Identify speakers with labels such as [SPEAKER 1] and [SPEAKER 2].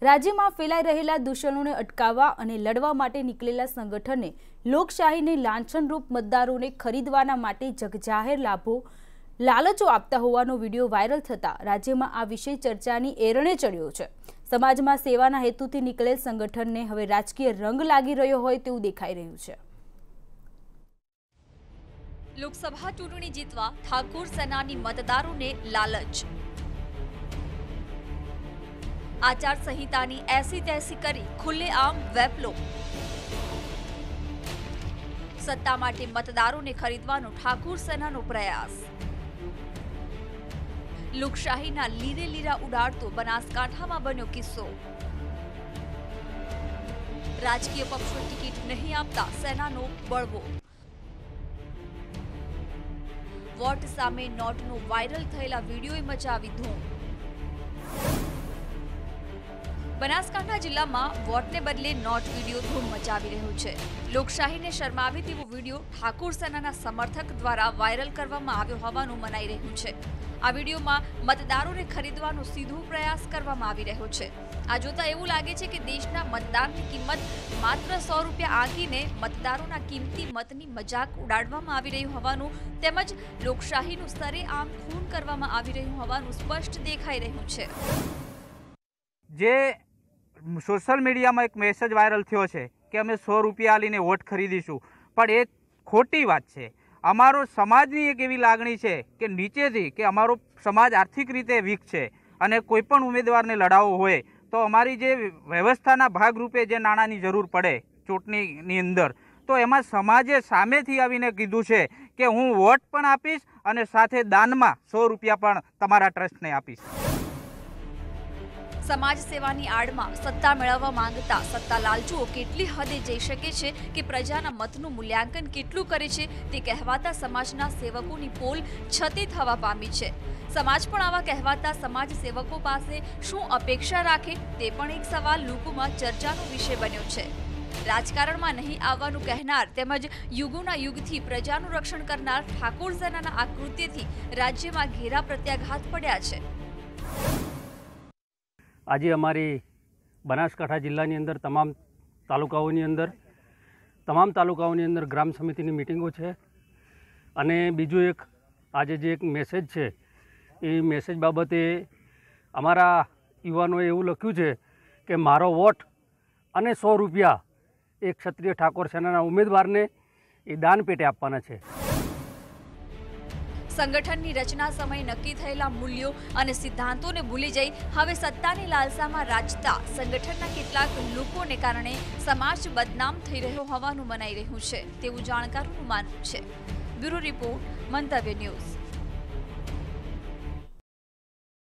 [SPEAKER 1] રાજ્યમાં ફેલાઈ રહેલા દૂષણોને અટકાવવા અને લડવા માટે નીકળેલા સંગઠને લોકશાહીને લાંછનરૂપ મતદારોને ખરીદવાના માટે જગજાહેર લાલચો આપતા હોવાનો વિડીયો વાયરલ થતા રાજ્યમાં આ વિષય ચર્ચાની એરણે ચડ્યો છે। સમાજમાં સેવાના હેતુથી નીકળેલ સંગઠનને હવે રાજકીય રંગ લાગી રહ્યો હોય તેવું દેખાઈ રહ્યું છે।
[SPEAKER 2] લોકસભા ચૂંટણી જીતવા ઠાકોર સેનાની મતદારોને લાલચ। आचार संहितानी ऐसी तैसी करी खुलेआम वेपलो। सत्ता माटे मतदारों ने खरीदवानो ठाकुर सेनानो प्रयास। लोकशाहीना लीरे लीरा उडाड़तो बनासकांठामां बन्यो किस्सो। राजकीय पक्षों टिकિટ नहीं आपता सेनानो बळवो। वोट सामे नोटनो वायरल थयेला विडियोए मचावी धूम। बनासकांठा जिला में वोट ने बदले नोट वीडियो धूम मचावी रह्यो छे। लोकशाही ने शर्मावे तेवो वीडियो ठाकुर सेनाना समर्थक द्वारा वायरल करवामां आव्यो होवानुं मनाई रह्युं छे। आ वीडियो में मतदारों ने खरीदवानो सीधो प्रयास करवामां आवी रह्यो छे। आ जोता एवुं लागे छे के देशना मतदाननी किंमत मात्र 100 रूपिया आंकीने मतदारोना कीमती मतनी मजाक उडाडवामां आवी रह्युं होवानुं तेमज लोकशाहीनुं सरेआम खून करवामां आवी रह्युं होवानुं स्पष्ट देखाई रह्युं छे।
[SPEAKER 3] जे सोशल मीडिया में एक मैसेज वायरल थयो छे कि अमे 100 रूपिया आलीने वोट खरीदीशुं, पण ए खोटी बात छे। अमारो समाजनी एक एवी लागणी छे कि नीचेथी के अमारो समाज आर्थिक रीते वीक छे अने कोईपण उमेदवारने लड़ावो होय तो अमारी जे व्यवस्थाना भागरूपे जे नाणांनी जरूर पड़े चूंटणीनी अंदर तो एमां समाजे सामेथी आवीने कीधुं छे कि हूँ वोट पण आपीश अने साथे दानमां 100 रूपिया पण तमारा ट्रस्टने आपीश।
[SPEAKER 2] समाज सेवानी आड़मां सत्ता मेळववा मांगता सत्ता लालचुओ केटली हदे जई शके छे कि प्रजाना मतनुं मूल्यांकन केटलुं करे छे ते कहेवाता समाजना सेवकोनी पोल छती थवा पामी छे। समाज पण आवा कहेवाता समाज सेवको पासे शुं अपेक्षा राखे ते पण एक सवाल लोकोमां चर्चानो विषय बन्यो छे। राजकारणमां नहीं आववानुं कहेनार तेमज युगोना युगथी प्रजानुं रक्षण करनार ठाकोर सेनाना आ कृत्यथी राज्यमां घेरा प्रत्याघात पड्या छे।
[SPEAKER 4] आज अमारी बनासकांठा जिल्लानी अंदर तमाम तालुकाओनी अंदर ग्राम समितिनी मीटिंगो छे अने बीजू एक आज जे एक मेसेज छे ए मेसेज बाबते अमारा युवानोए एवुं लख्युं छे कि मारो वोट अने 100 रूपिया एक क्षत्रिय ठाकोर सेनाना उमेदवारने ए दान पेटे आपवाना छे।
[SPEAKER 2] संगठननी रचना समय नक्की थयेला मूल्यों अने सिद्धांतों ने भूली जई हवे सत्तानी लालसामां राजता संगठनना केटलाक लोकोने कारणे समाज बदनाम थई रह्यो होवानुं मनाई रह्युं छे तेवुं जाणकारोनुं मानवुं छे। ब्यूरो रिपोर्ट, मंतव्य न्यूज।